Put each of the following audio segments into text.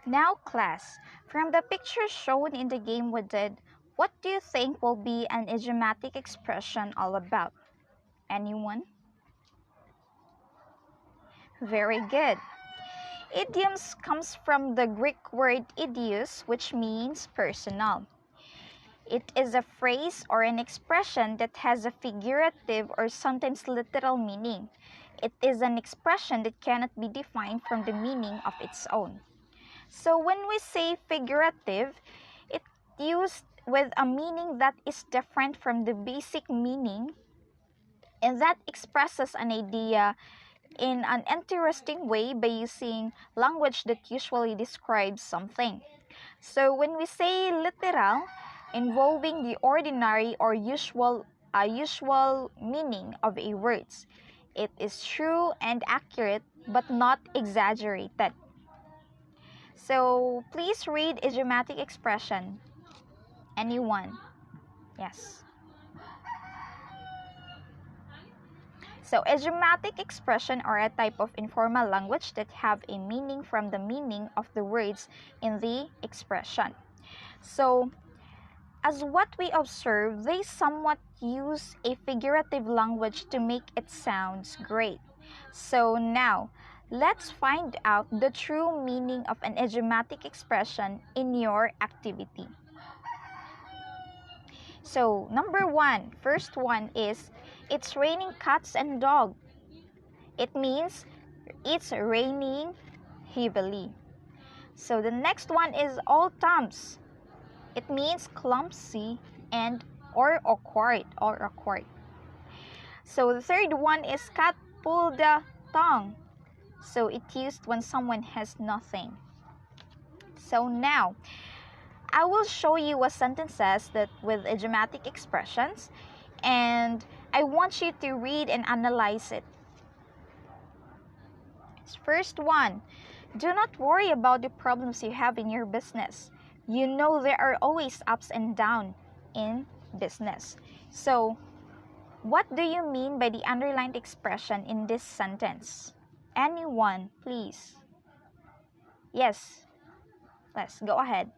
Now class, from the picture shown in the game we did, what do you think will be an idiomatic expression all about? Anyone? Very good. Idioms comes from the Greek word idios, which means personal. It is a phrase or an expression that has a figurative or sometimes literal meaning. It is an expression that cannot be defined from the meaning of its own. So when we say figurative, it's used with a meaning that is different from the basic meaning, and that expresses an idea in an interesting way by using language that usually describes something. So when we say literal, involving the ordinary or usual meaning of a words, it is true and accurate but not exaggerated. So please read idiomatic expression. Anyone? Yes. So idiomatic expression are a type of informal language that have a meaning from the meaning of the words in the expression. So as what we observe, they somewhat use a figurative language to make it sounds great. So now, let's find out the true meaning of an idiomatic expression in your activity. So, number one, first one is, it's raining cats and dogs. It means it's raining heavily. So, the next one is all thumbs. It means clumsy and or awkward. So, the third one is cat pull the tongue. So, it's used when someone has nothing. So, now, I will show you a sentences that with idiomatic expressions, and I want you to read and analyze it. First one, do not worry about the problems you have in your business. You know there are always ups and downs in business. So, what do you mean by the underlined expression in this sentence? Anyone, please? Yes. Let's go ahead.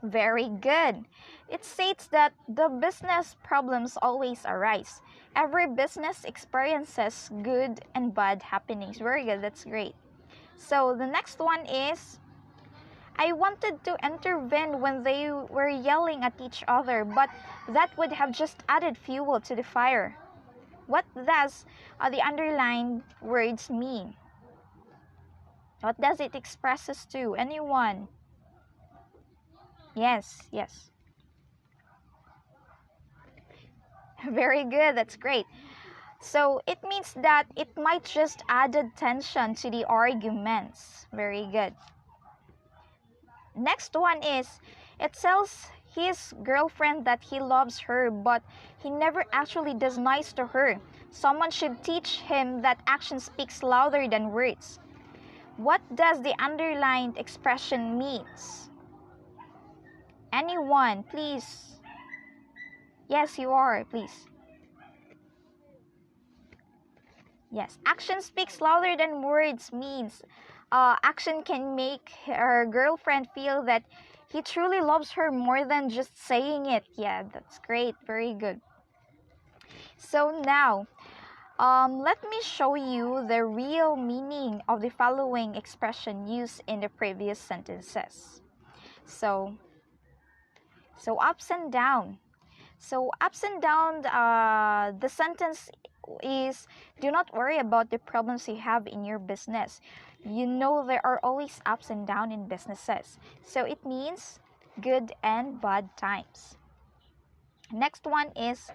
Very good. It states that the business problems always arise. Every business experiences good and bad happenings. Very good. That's great. So the next one is, I wanted to intervene when they were yelling at each other, but that would have just added fuel to the fire. What does the underlined words mean? What does it expresses to? Anyone? Yes. Very good. That's great. So it means that it might just added tension to the arguments. Very good. Next one is, it tells his girlfriend that he loves her, but he never actually does nice to her. Someone should teach him that action speaks louder than words. What does the underlined expression means? Anyone, please? Yes, you are, please. Yes, action speaks louder than words means action can make her girlfriend feel that he truly loves her more than just saying it. Yeah, that's great. Very good. So now, let me show you the real meaning of the following expression used in the previous sentences. So ups and down. So ups and down, the sentence is, do not worry about the problems you have in your business. You know there are always ups and downs in businesses. So it means good and bad times. Next one is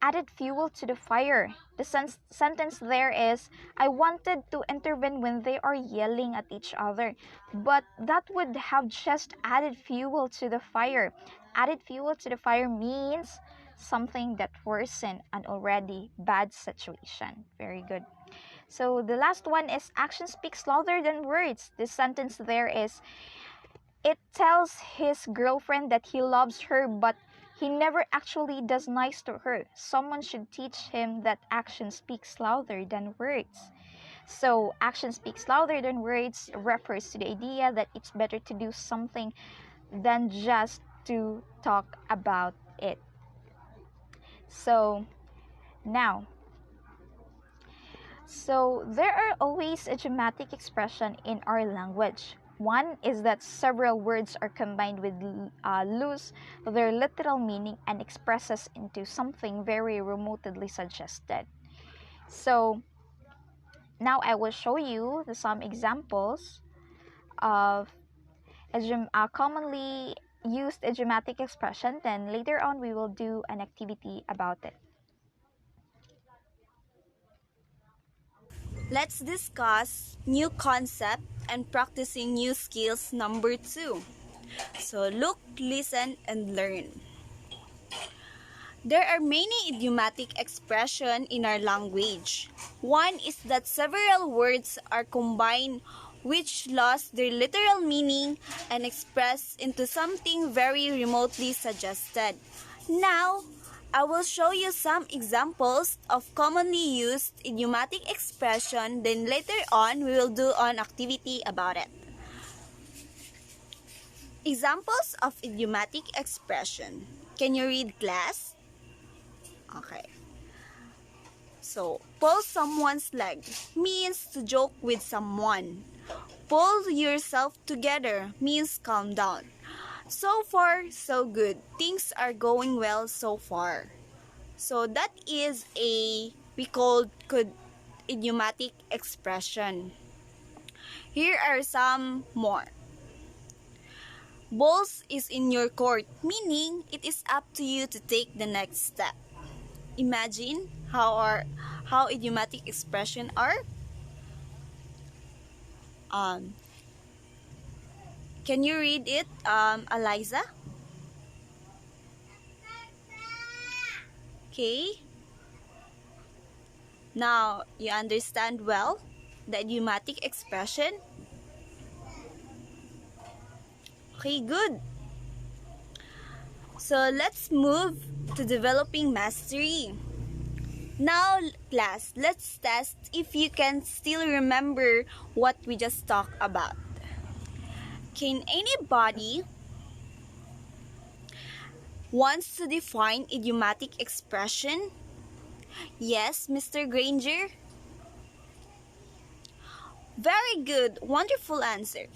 added fuel to the fire. The sentence there is, I wanted to intervene when they are yelling at each other, but that would have just added fuel to the fire. Added fuel to the fire means something that worsened an already bad situation. Very good. So the last one is, action speaks louder than words. The sentence there is, it tells his girlfriend that he loves her, but He never actually does nice to her. Someone should teach him that action speaks louder than words. So, action speaks louder than words refers to the idea that it's better to do something than just to talk about it. So, now, there are always idiomatic expression in our language. One is that several words are combined with lose their literal meaning and expresses into something very remotely suggested. So now I will show you some examples of commonly used idiomatic expression. Then later on we will do an activity about it. Let's discuss new concept and practicing new skills number 2. So look, listen, and learn. There are many idiomatic expressions in our language. One is that several words are combined which lost their literal meaning and expressed into something very remotely suggested. Now, I will show you some examples of commonly used idiomatic expression, then later on we will do an activity about it. Examples of idiomatic expression. Can you read, class? Okay. So, pull someone's leg means to joke with someone. Pull yourself together means calm down. So far, so good. Things are going well so far. So that is we call idiomatic expression. Here are some more. Balls is in your court, meaning it is up to you to take the next step. Imagine how idiomatic expression are. Can you read it, Eliza? Okay. Now, you understand well the idiomatic expression? Okay, good. So, let's move to developing mastery. Now, class, let's test if you can still remember what we just talked about. Can anybody wants to define idiomatic expression? Yes, Mr. Granger? Very good. Wonderful answer.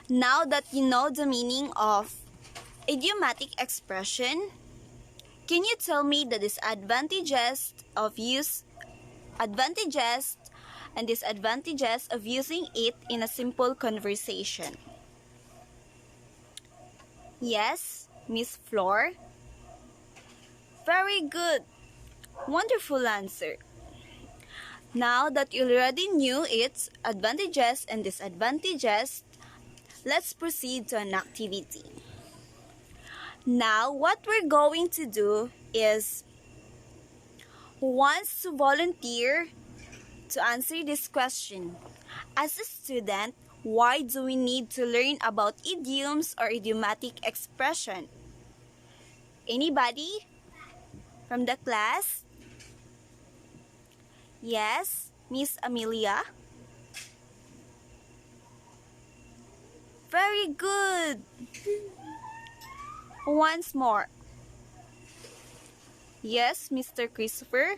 Now that you know the meaning of idiomatic expression, can you tell me the advantages and disadvantages of using it in a simple conversation? Yes, Miss Flor? Very good. Wonderful answer. Now that you already knew its advantages and disadvantages, let's proceed to an activity. Now, what we're going to do is, who wants to volunteer to answer this question? As a student, why do we need to learn about idioms or idiomatic expression? Anybody from the class? Yes, Miss Amelia? Very good. Once more. Yes, Mr. Christopher?